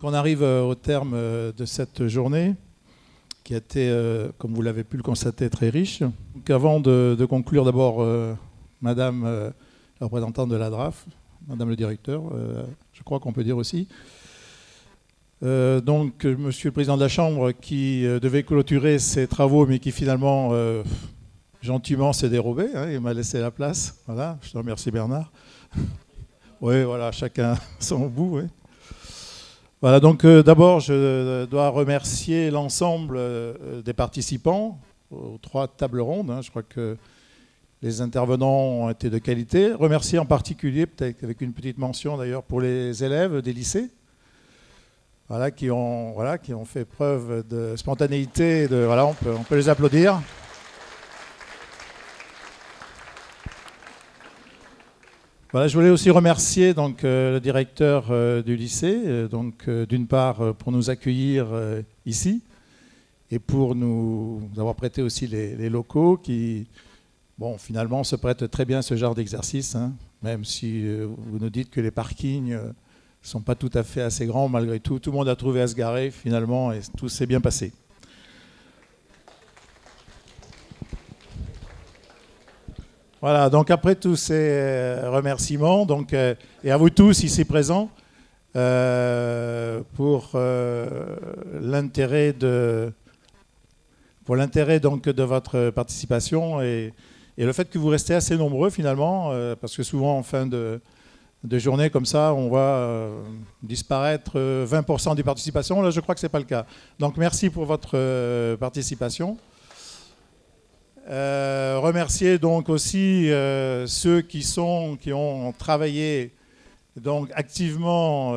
On arrive au terme de cette journée qui a été, comme vous l'avez pu le constater, très riche. Donc avant de conclure, d'abord, Madame la représentante de la DRAF, Madame le directeur, je crois qu'on peut dire aussi. Donc, Monsieur le Président de la Chambre qui devait clôturer ses travaux, mais qui finalement, gentiment, s'est dérobé. Il m'a laissé la place. Voilà, je te remercie Bernard. Oui, voilà, chacun son bout. Oui. Voilà, donc d'abord, je dois remercier l'ensemble des participants aux 3 tables rondes. Je crois que les intervenants ont été de qualité. Remercier en particulier, peut-être avec une petite mention d'ailleurs, pour les élèves des lycées, voilà, qui ont fait preuve de spontanéité. Voilà, on peut les applaudir. Voilà, je voulais aussi remercier donc, le directeur du lycée, d'une part pour nous accueillir ici et pour nous avoir prêté aussi les locaux qui, bon, finalement, se prêtent très bien à ce genre d'exercice, même si vous nous dites que les parkings ne sont pas tout à fait assez grands, malgré tout. Tout le monde a trouvé à se garer finalement et tout s'est bien passé. Voilà, donc après tous ces remerciements, donc, et à vous tous ici présents, pour l'intérêt donc de votre participation et le fait que vous restez assez nombreux finalement, parce que souvent en fin de journée comme ça, on voit disparaître 20% des participations. Là, je crois que ce n'est pas le cas. Donc merci pour votre participation. Remercier donc aussi ceux qui ont travaillé donc activement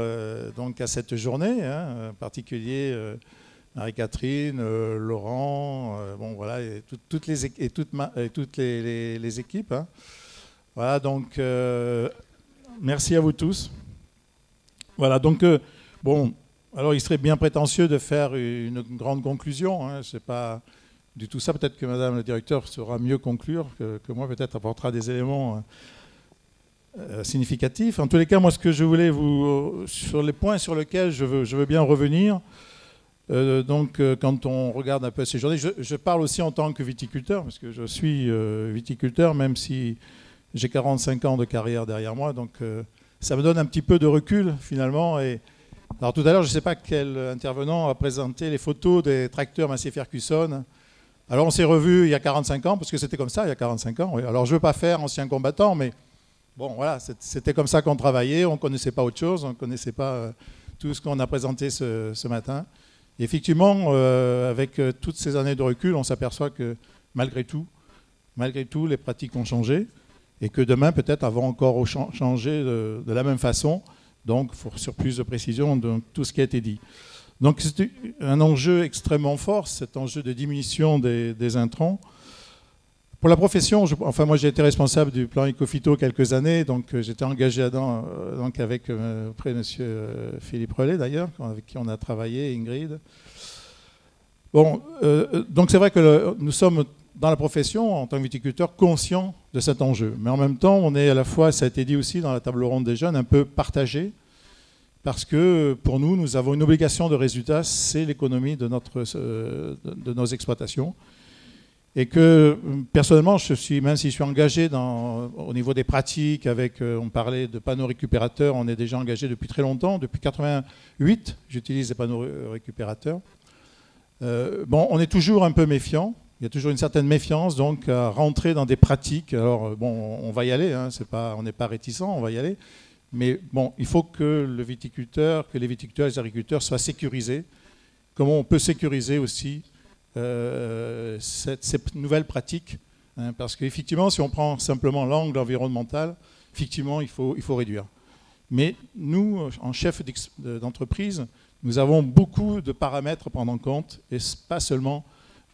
donc à cette journée, en particulier Marie-Catherine, Laurent, bon voilà, et toutes les équipes. Voilà, donc merci à vous tous. Voilà, donc bon, alors il serait bien prétentieux de faire une grande conclusion. C'est pas du tout ça. Peut-être que Madame le directeur saura mieux conclure que moi, peut-être apportera des éléments significatifs. En tous les cas, moi, ce que je voulais sur les points sur lesquels je veux bien revenir, quand on regarde un peu ces journées, je parle aussi en tant que viticulteur, parce que je suis viticulteur, même si j'ai 45 ans de carrière derrière moi, donc ça me donne un petit peu de recul, finalement. Alors tout à l'heure, je ne sais pas quel intervenant a présenté les photos des tracteurs Massey Ferguson. Alors on s'est revus il y a 45 ans, parce que c'était comme ça il y a 45 ans. Oui. Alors je ne veux pas faire ancien combattant, mais bon voilà, c'était comme ça qu'on travaillait, on ne connaissait pas autre chose, on ne connaissait pas tout ce qu'on a présenté ce matin. Et effectivement, avec toutes ces années de recul, on s'aperçoit que malgré tout, les pratiques ont changé et que demain peut-être elles vont encore changer de la même façon. Donc sur plus de précision de tout ce qui a été dit. Donc c'est un enjeu extrêmement fort, cet enjeu de diminution des intrants. Pour la profession, moi j'ai été responsable du plan Ecophyto quelques années, donc j'étais engagé donc avec auprès de M. Philippe Relais d'ailleurs, avec qui on a travaillé, Ingrid. Bon, donc c'est vrai que nous sommes dans la profession, en tant que viticulteurs, conscients de cet enjeu. Mais en même temps, on est à la fois, ça a été dit aussi dans la table ronde des jeunes, un peu partagés. Parce que pour nous, nous avons une obligation de résultat, c'est l'économie de nos exploitations. Et que personnellement, même si je suis engagé au niveau des pratiques, on parlait de panneaux récupérateurs, on est déjà engagé depuis très longtemps. Depuis 88, j'utilise des panneaux récupérateurs. Bon, on est toujours un peu méfiant. Il y a toujours une certaine méfiance donc à rentrer dans des pratiques. Alors bon, on va y aller, on n'est pas réticent, on va y aller. Mais bon, il faut que les viticulteurs, les agriculteurs soient sécurisés. Comment on peut sécuriser aussi ces nouvelles pratiques, parce qu'effectivement, si on prend simplement l'angle environnemental, effectivement, il faut réduire. Mais nous, en chef d'entreprise, nous avons beaucoup de paramètres à prendre en compte, et pas seulement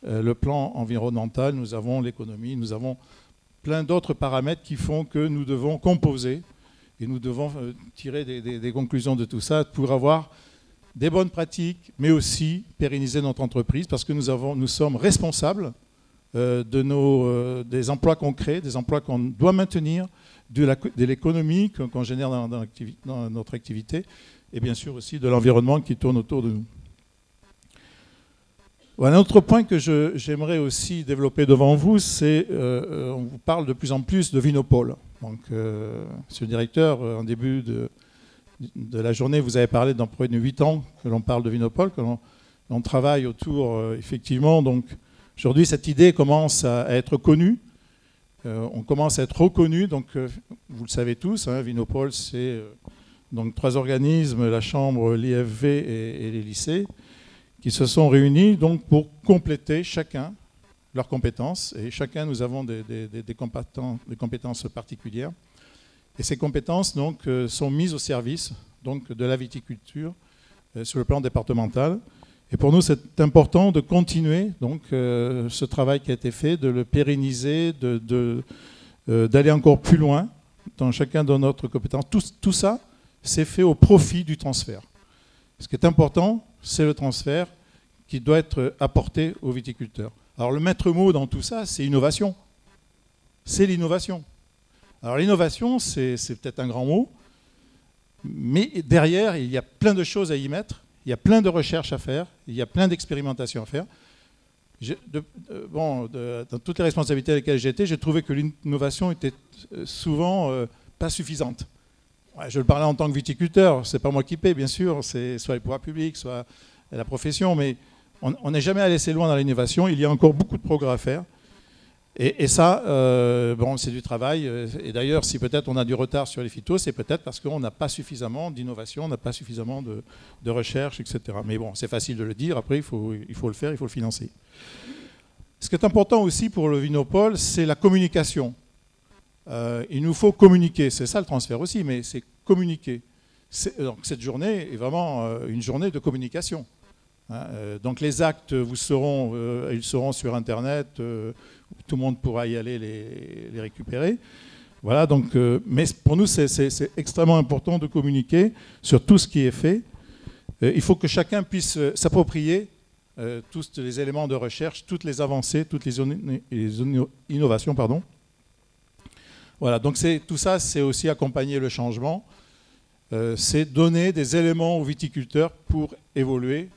le plan environnemental, nous avons l'économie, nous avons plein d'autres paramètres qui font que nous devons composer. Et nous devons tirer des conclusions de tout ça pour avoir des bonnes pratiques, mais aussi pérenniser notre entreprise, parce que nous sommes responsables des emplois qu'on crée, des emplois qu'on doit maintenir, de l'économie qu'on génère dans notre activité, et bien sûr aussi de l'environnement qui tourne autour de nous. Voilà, un autre point que j'aimerais aussi développer devant vous, c'est on vous parle de plus en plus de Vinopol. Donc, monsieur le directeur, en début de la journée, vous avez parlé d'en près de 8 ans que l'on parle de Vinopol, que l'on travaille autour, effectivement. Donc, aujourd'hui, cette idée commence à être connue. On commence à être reconnu. Donc, vous le savez tous, hein, Vinopol, c'est donc 3 organismes, la Chambre, l'IFV et les lycées, qui se sont réunis donc, pour compléter chacun leurs compétences. Et chacun, nous avons des compétences particulières. Et ces compétences donc, sont mises au service donc, de la viticulture sur le plan départemental. Et pour nous, c'est important de continuer donc, ce travail qui a été fait, de le pérenniser, d'aller encore plus loin dans chacun de notre compétence. Tout ça, c'est fait au profit du transfert. Ce qui est important, c'est le transfert qui doit être apporté aux viticulteurs. Alors le maître mot dans tout ça, c'est innovation. C'est l'innovation. Alors l'innovation, c'est peut-être un grand mot, mais derrière, il y a plein de choses à y mettre, il y a plein de recherches à faire, il y a plein d'expérimentations à faire. Dans toutes les responsabilités avec lesquelles j'étais, j'ai trouvé que l'innovation était souvent pas suffisante. Ouais, je le parlais en tant que viticulteur, c'est pas moi qui paie, bien sûr, c'est soit les pouvoirs publics, soit la profession, mais on n'est jamais allé assez loin dans l'innovation, il y a encore beaucoup de progrès à faire. Et ça, c'est du travail. Et d'ailleurs, si peut-être on a du retard sur les phytos, c'est peut-être parce qu'on n'a pas suffisamment d'innovation, on n'a pas suffisamment de recherche, etc. Mais bon, c'est facile de le dire. Après, il faut le faire, il faut le financer. Ce qui est important aussi pour le Vinopol, c'est la communication. Il nous faut communiquer. C'est ça le transfert aussi, mais c'est communiquer. Donc, cette journée est vraiment une journée de communication. Donc les actes, ils seront sur Internet, tout le monde pourra y aller les récupérer. Voilà, donc, mais pour nous, c'est extrêmement important de communiquer sur tout ce qui est fait. Il faut que chacun puisse s'approprier tous les éléments de recherche, toutes les avancées, toutes les innovations. Pardon. Voilà, donc tout ça, c'est aussi accompagner le changement. C'est donner des éléments aux viticulteurs pour évoluer,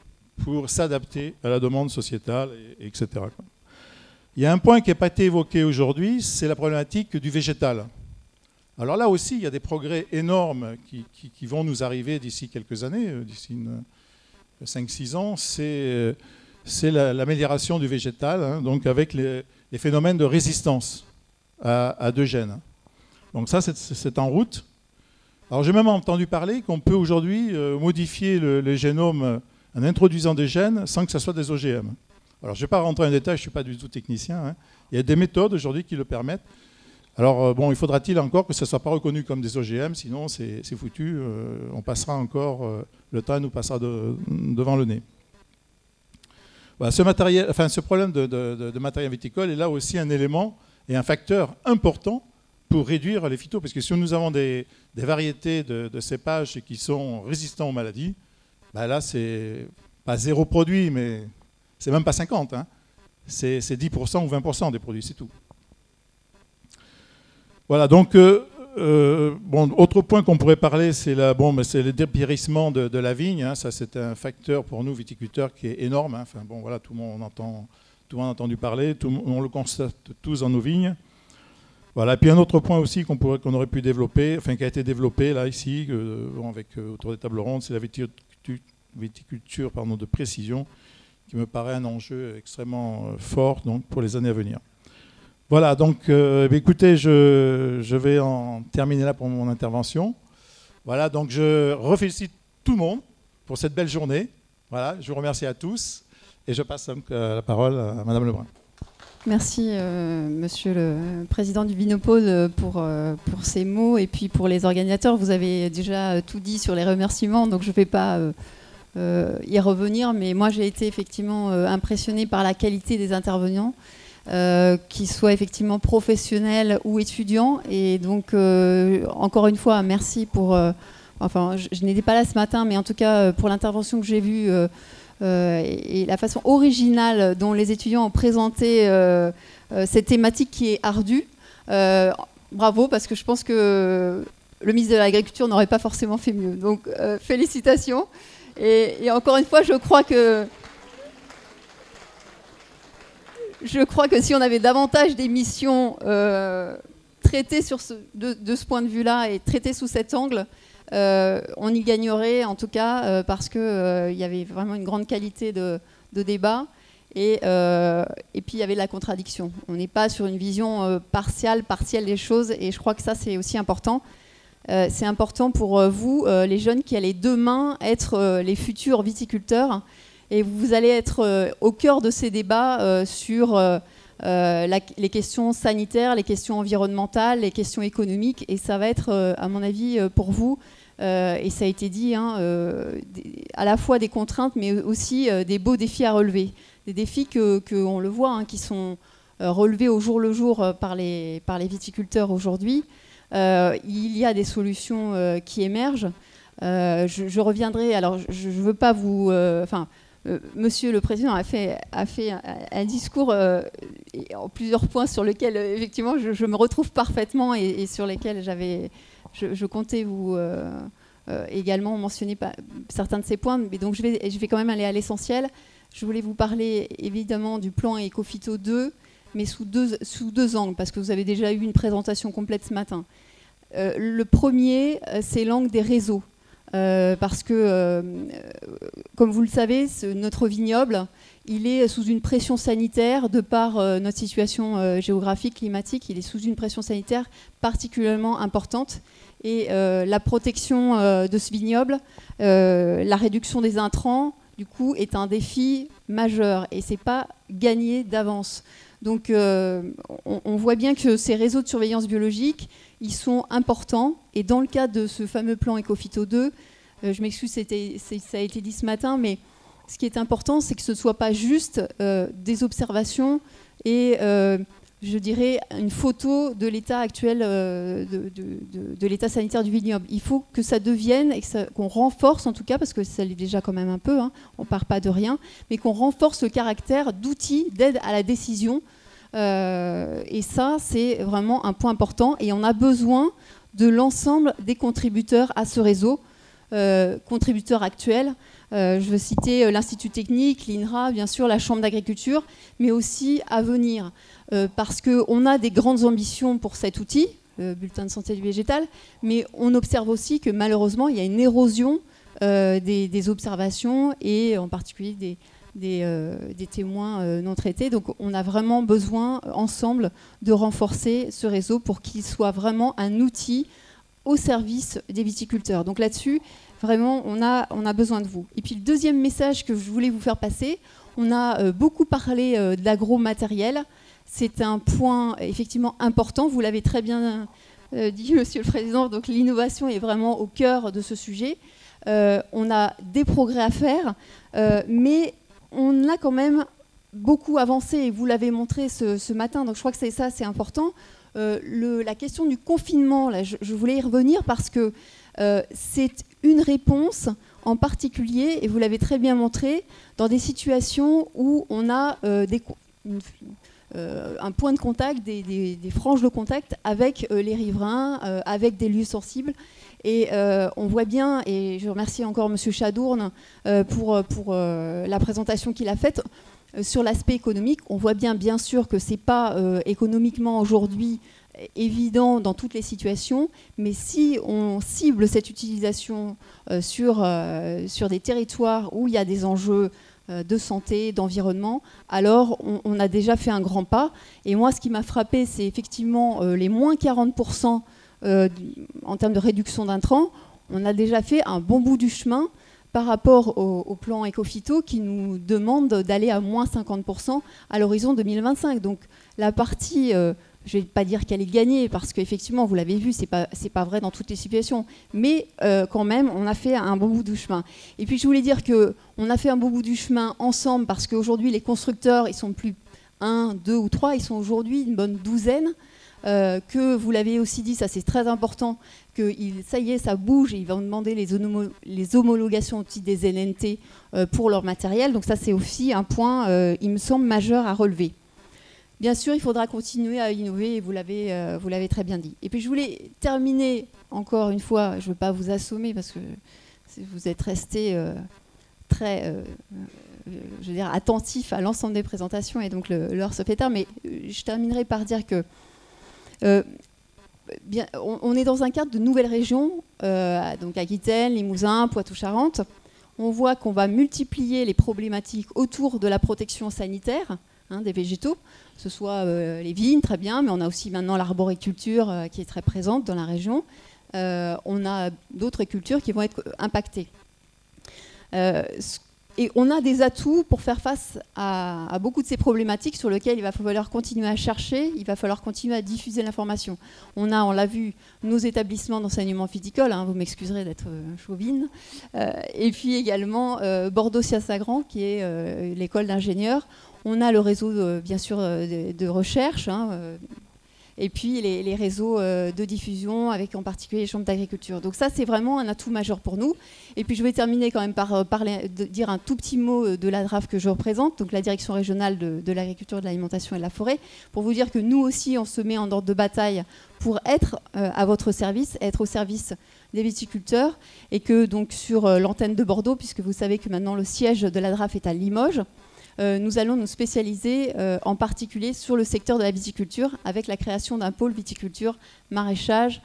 pour s'adapter à la demande sociétale, etc. Il y a un point qui n'a pas été évoqué aujourd'hui, c'est la problématique du végétal. Alors là aussi, il y a des progrès énormes qui vont nous arriver d'ici quelques années, d'ici 5-6 ans. C'est l'amélioration du végétal, hein, donc avec les phénomènes de résistance à 2 gènes. Donc ça, c'est en route. Alors j'ai même entendu parler qu'on peut aujourd'hui modifier le génome en introduisant des gènes sans que ce soit des OGM. Alors, je ne vais pas rentrer en détail, je ne suis pas du tout technicien. Hein. Il y a des méthodes aujourd'hui qui le permettent. Alors, il faudra-t-il encore que ce ne soit pas reconnu comme des OGM, sinon c'est foutu. On passera encore, le temps nous passera devant le nez. Voilà, ce problème de matériel viticole est là aussi un élément et un facteur important pour réduire les phytos. Parce que si nous avons des variétés de cépages qui sont résistants aux maladies, ben là, c'est pas 0 produit, mais c'est même pas 50. Hein. C'est 10% ou 20% des produits, c'est tout. Voilà, donc, autre point qu'on pourrait parler, c'est le dépérissement de la vigne. Hein. Ça, c'est un facteur pour nous, viticulteurs, qui est énorme. Hein. Enfin, voilà, tout le monde a entendu parler, on le constate tous dans nos vignes. Voilà, et puis un autre point aussi qu'on aurait pu développer, enfin qui a été développé là, ici, autour des tables rondes, c'est la viticulture de précision, qui me paraît un enjeu extrêmement fort donc, pour les années à venir. Voilà, donc écoutez, je vais en terminer là pour mon intervention. Voilà, donc je félicite tout le monde pour cette belle journée. Voilà, je vous remercie à tous et je passe la parole à Madame Lebrun. Merci, Monsieur le Président du Vinopol, pour ces mots et puis pour les organisateurs. Vous avez déjà tout dit sur les remerciements, donc je ne vais pas y revenir, mais moi j'ai été effectivement impressionnée par la qualité des intervenants, qu'ils soient effectivement professionnels ou étudiants. Et donc, encore une fois, merci pour... je n'étais pas là ce matin, mais en tout cas, pour l'intervention que j'ai vue et la façon originale dont les étudiants ont présenté cette thématique qui est ardue. Bravo, parce que je pense que le ministre de l'Agriculture n'aurait pas forcément fait mieux. Donc, félicitations. Et encore une fois, je crois que si on avait davantage d'émissions traitées de ce point de vue-là et traitées sous cet angle, on y gagnerait en tout cas parce qu'il y avait vraiment une grande qualité de débat et puis il y avait de la contradiction. On n'est pas sur une vision partielle des choses et je crois que ça c'est aussi important. C'est important pour vous, les jeunes qui allez demain être les futurs viticulteurs et vous allez être au cœur de ces débats sur les questions sanitaires, les questions environnementales, les questions économiques et ça va être à mon avis pour vous et ça a été dit à la fois des contraintes mais aussi des beaux défis à relever, des défis que on le voit qui sont relevés au jour le jour par les viticulteurs aujourd'hui. Il y a des solutions qui émergent. Je reviendrai. Alors, je ne veux pas vous. Monsieur le Président a fait un discours en plusieurs points sur lesquels, effectivement, je me retrouve parfaitement et sur lesquels je comptais vous également mentionner certains de ces points. Mais donc, je vais quand même aller à l'essentiel. Je voulais vous parler évidemment du plan Ecophyto 2. Mais sous deux angles, parce que vous avez déjà eu une présentation complète ce matin. Le premier, c'est l'angle des réseaux. Parce que, comme vous le savez, notre vignoble, il est sous une pression sanitaire, de par notre situation géographique, climatique, il est sous une pression sanitaire particulièrement importante. Et la protection de ce vignoble, la réduction des intrants, du coup, est un défi majeur. Et ce n'est pas gagné d'avance. Donc on voit bien que ces réseaux de surveillance biologique, ils sont importants. Et dans le cadre de ce fameux plan Ecophyto 2, je m'excuse, ça a été dit ce matin, mais ce qui est important, c'est que ce ne soit pas juste des observations et, je dirais, une photo de l'état actuel, de l'état sanitaire du vignoble. Il faut que ça devienne, et qu'on renforce en tout cas, parce que ça l'est déjà quand même un peu, on ne part pas de rien, mais qu'on renforce le caractère d'outil d'aide à la décision. Et ça, c'est vraiment un point important. Et on a besoin de l'ensemble des contributeurs à ce réseau, contributeurs actuels. Je veux citer l'Institut technique, l'INRA, bien sûr, la Chambre d'agriculture, mais aussi à venir. Parce qu'on a des grandes ambitions pour cet outil, le bulletin de santé du végétal, mais on observe aussi que malheureusement, il y a une érosion des observations et en particulier des témoins non traités. Donc on a vraiment besoin ensemble de renforcer ce réseau pour qu'il soit vraiment un outil au service des viticulteurs. Donc là-dessus, vraiment, on a besoin de vous. Et puis le deuxième message que je voulais vous faire passer, on a beaucoup parlé de l'agromatériel. C'est un point effectivement important, vous l'avez très bien dit, Monsieur le Président, donc l'innovation est vraiment au cœur de ce sujet. On a des progrès à faire, mais on a quand même beaucoup avancé, et vous l'avez montré ce matin, donc je crois que c'est important. La question du confinement, là, je voulais y revenir parce que c'est une réponse en particulier, et vous l'avez très bien montré, dans des situations où on a un point de contact, des franges de contact avec les riverains, avec des lieux sensibles. Et on voit bien, et je remercie encore M. Chadourne pour la présentation qu'il a faite, sur l'aspect économique. On voit bien sûr que ce n'est pas économiquement aujourd'hui évident dans toutes les situations, mais si on cible cette utilisation sur des territoires où il y a des enjeux de santé, d'environnement, alors on a déjà fait un grand pas. Et moi, ce qui m'a frappé, c'est effectivement les moins 40% en termes de réduction d'intrants. On a déjà fait un bon bout du chemin par rapport au plan Ecophyto qui nous demande d'aller à moins 50% à l'horizon 2025. Donc la partie, je ne vais pas dire qu'elle est gagnée, parce qu'effectivement, vous l'avez vu, c'est pas vrai dans toutes les situations, mais quand même, on a fait un bon bout du chemin. Et puis je voulais dire qu'on a fait un bon bout du chemin ensemble, parce qu'aujourd'hui, les constructeurs, ils sont plus 1, 2 ou 3, ils sont aujourd'hui une bonne douzaine. Que vous l'avez aussi dit, ça c'est très important, que ça y est, ça bouge, et ils vont demander les homologations au titre des LNT pour leur matériel. Donc ça c'est aussi un point, il me semble, majeur à relever. Bien sûr, il faudra continuer à innover, et vous l'avez très bien dit. Et puis je voulais terminer encore une fois, je ne veux pas vous assommer parce que vous êtes resté très je veux dire, attentif à l'ensemble des présentations et donc l'heure se fait tard, mais je terminerai par dire que on est dans un cadre de nouvelles régions, donc Aquitaine, Limousin, Poitou-Charentes. On voit qu'on va multiplier les problématiques autour de la protection sanitaire des végétaux, que ce soit les vignes, très bien, mais on a aussi maintenant l'arboriculture qui est très présente dans la région. On a d'autres cultures qui vont être impactées. Et on a des atouts pour faire face à beaucoup de ces problématiques sur lesquelles il va falloir continuer à chercher, il va falloir continuer à diffuser l'information. On l'a vu, nos établissements d'enseignement viticole, vous m'excuserez d'être chauvine, et puis également Bordeaux-Sias-Sagran, qui est l'école d'ingénieurs. On a le réseau, bien sûr, de recherche, et puis les réseaux de diffusion, avec en particulier les chambres d'agriculture. Donc ça, c'est vraiment un atout majeur pour nous. Et puis je vais terminer quand même par dire un tout petit mot de la DRAF que je représente, donc la Direction régionale de l'agriculture, de l'alimentation et de la forêt, pour vous dire que nous aussi, on se met en ordre de bataille pour être à votre service, être au service des viticulteurs, et que donc sur l'antenne de Bordeaux, puisque vous savez que maintenant le siège de la DRAF est à Limoges, nous allons nous spécialiser en particulier sur le secteur de la viticulture avec la création d'un pôle viticulture, maraîchage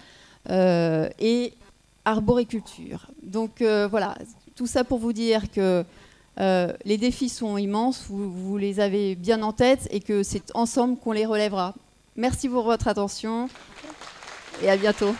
et arboriculture. Donc voilà, tout ça pour vous dire que les défis sont immenses, vous les avez bien en tête et que c'est ensemble qu'on les relèvera. Merci pour votre attention et à bientôt.